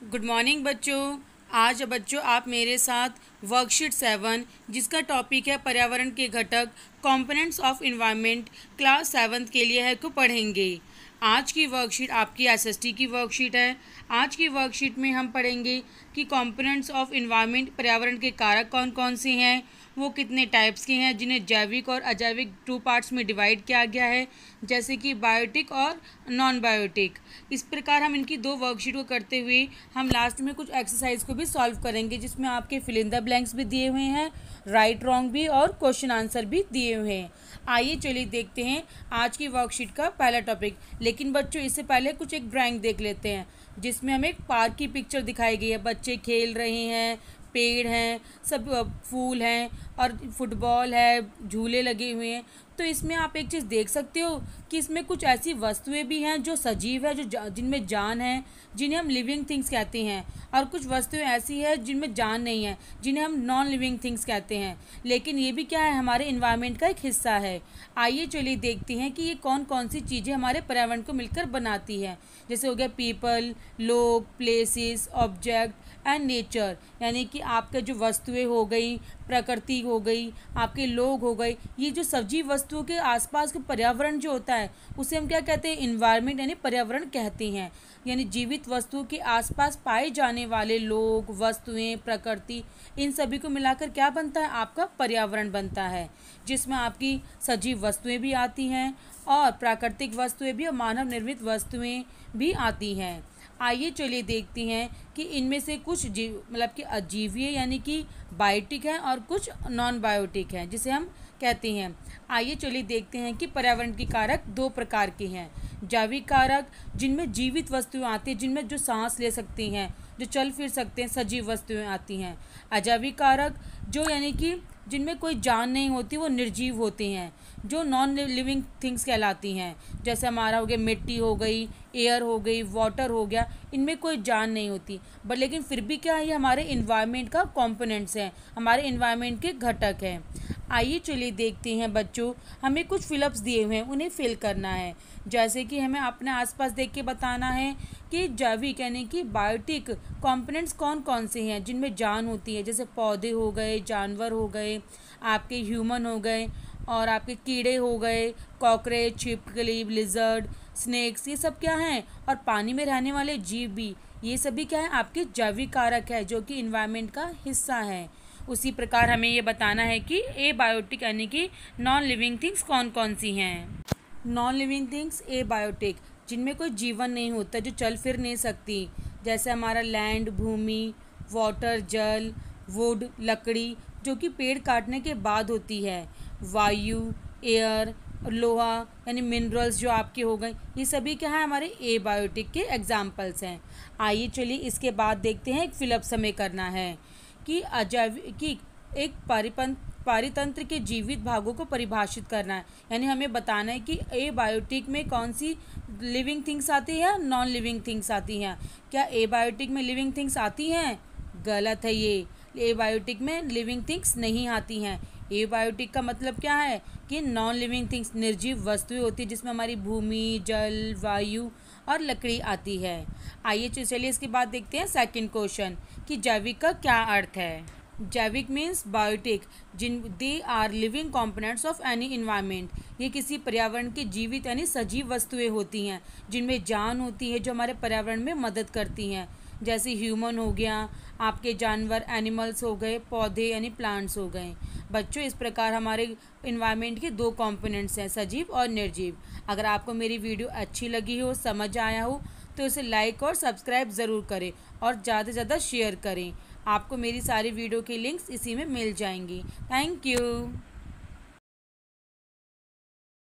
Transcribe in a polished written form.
Good morning बच्चों। आज बच्चों आप मेरे साथ वर्कशीट 7 जिसका टॉपिक है पर्यावरण के घटक कंपोनेंट्स ऑफ एनवायरनमेंट क्लास 7 के लिए है को पढ़ेंगे। आज की वर्कशीट आपकी एसएसटी की वर्कशीट है। आज की वर्कशीट में हम पढ़ेंगे कि कंपोनेंट्स ऑफ एनवायरनमेंट पर्यावरण के कारक कौन कौन से हैं, वो कितने टाइप्स के हैं, जिन्हें जैविक और अजैविक 2 पार्ट्स में डिवाइड किया गया है, जैसे कि बायोटिक और नॉन बायोटिक। इस प्रकार हम इनकी 2 वर्कशीट को करते हुए हम लास्ट में कुछ एक्सरसाइज को भी सॉल्व करेंगे, जिसमें आपके फिल इन द ब्लैंक्स भी दिए हुए हैं, राइट रॉन्ग भी और क्वेश्चन आंसर भी दिए हुए हैं। आइए चलिए देखते हैं आज की वर्कशीट का पहला टॉपिक। लेकिन बच्चों इससे पहले कुछ एक ड्राइंग देख लेते हैं, जिसमें हमें एक पार्क की पिक्चर दिखाई गई है। बच्चे खेल रहे हैं, पेड़ हैं, सब फूल हैं और फुटबॉल है, झूले लगे हुए हैं। तो इसमें आप एक चीज़ देख सकते हो कि इसमें कुछ ऐसी वस्तुएं भी हैं जो सजीव है, जो जिनमें जान है, जिन्हें हम लिविंग थिंग्स कहते हैं, और कुछ वस्तुएं ऐसी है जिनमें जान नहीं है, जिन्हें हम नॉन लिविंग थिंग्स कहते हैं। लेकिन ये भी क्या है, हमारे इन्वायरमेंट का एक हिस्सा है। आइए चलिए देखते हैं कि ये कौन कौन सी चीज़ें हमारे पर्यावरण को मिलकर बनाती है। जैसे हो गया पीपल, लोग, प्लेसेस, ऑब्जेक्ट एंड नेचर, यानी कि आपके जो वस्तुएं हो गई, प्रकृति हो गई, आपके लोग हो गए, ये जो सजीव वस्तुओं के आसपास के पर्यावरण जो होता है उसे हम क्या कहते हैं, इन्वायरमेंट यानी पर्यावरण कहते हैं। यानी जीवित वस्तुओं के आसपास पाए जाने वाले लोग, वस्तुएं, प्रकृति, इन सभी को मिलाकर क्या बनता है, आपका पर्यावरण बनता है, जिसमें आपकी सजीव वस्तुएं भी आती हैं और प्राकृतिक वस्तुएं भी और मानव निर्मित वस्तुएं भी आती हैं। आइए चलिए देखते हैं कि इनमें से कुछ मतलब कि अजीवीय यानी कि बायोटिक हैं और कुछ नॉन बायोटिक हैं, जिसे हम कहते हैं। आइए चलिए देखते हैं कि पर्यावरण के कारक 2 प्रकार के हैं। जैविक कारक, जिनमें जीवित वस्तुएं आती हैं, जिनमें जो सांस ले सकती हैं, जो चल फिर सकते हैं, सजीव वस्तुएं आती हैं। अजैविक कारक, जो यानी कि जिनमें कोई जान नहीं होती, वो निर्जीव होते हैं, जो नॉन लिविंग थिंग्स कहलाती हैं। जैसे हमारा हो गया मिट्टी हो गई, एयर हो गई, वाटर हो गया, इनमें कोई जान नहीं होती, बट लेकिन फिर भी क्या है, ये हमारे इन्वायरमेंट का कंपोनेंट्स हैं, हमारे इन्वायरमेंट के घटक हैं। आइए चलिए देखते हैं बच्चों, हमें कुछ फिलअप्स दिए हुए हैं, उन्हें फिल करना है। जैसे कि हमें अपने आसपास देख के बताना है कि जैविक यानी कि बायोटिक कंपोनेंट्स कौन कौन से हैं जिनमें जान होती है। जैसे पौधे हो गए, जानवर हो गए, आपके ह्यूमन हो गए, और आपके कीड़े हो गए, कॉकरोच, छिपकली, लिजर्ड, स्नेक्स, ये सब क्या हैं, और पानी में रहने वाले जीव भी, ये सभी क्या है, आपके जैविक कारक है, जो कि इन्वायरमेंट का हिस्सा है। उसी प्रकार हमें ये बताना है कि ए बायोटिक यानी कि नॉन लिविंग थिंग्स कौन कौन सी हैं। नॉन लिविंग थिंग्स ए बायोटिक, जिनमें कोई जीवन नहीं होता, जो चल फिर नहीं सकती। जैसे हमारा लैंड भूमि, वाटर जल, वुड लकड़ी, जो कि पेड़ काटने के बाद होती है, वायु एयर, लोहा यानी मिनरल्स जो आपके हो गए, ये सभी क्या है, हमारे ए बायोटिक के एग्जाम्पल्स हैं। आइए चलिए इसके बाद देखते हैं, एक फिलअप हमें करना है कि अजैविक की एक पारितंत्र के जीवित भागों को परिभाषित करना है। यानी हमें बताना है कि ए बायोटिक में कौन सी लिविंग थिंग्स आती हैं, नॉन लिविंग थिंग्स आती हैं। क्या ए बायोटिक में लिविंग थिंग्स आती हैं? गलत है ये, ए बायोटिक में लिविंग थिंग्स नहीं आती हैं। ए बायोटिक का मतलब क्या है कि नॉन लिविंग थिंग्स, निर्जीव वस्तुएं होती है, जिसमें हमारी भूमि, जल, वायु और लकड़ी आती है। आइए चलिए इसके बाद देखते हैं सेकंड क्वेश्चन कि जैविक का क्या अर्थ है। जैविक मीन्स बायोटिक, जिन they are living components of any environment, ये किसी पर्यावरण के जीवित यानी सजीव वस्तुएं होती हैं, जिनमें जान होती है, जो हमारे पर्यावरण में मदद करती हैं। जैसे ह्यूमन हो गया, आपके जानवर एनिमल्स हो गए, पौधे यानी प्लांट्स हो गए। बच्चों इस प्रकार हमारे इन्वायरमेंट के 2 कंपोनेंट्स हैं, सजीव और निर्जीव। अगर आपको मेरी वीडियो अच्छी लगी हो, समझ आया हो, तो इसे लाइक और सब्सक्राइब ज़रूर करें और ज़्यादा से ज़्यादा शेयर करें। आपको मेरी सारी वीडियो की लिंक्स इसी में मिल जाएंगी। Thank you.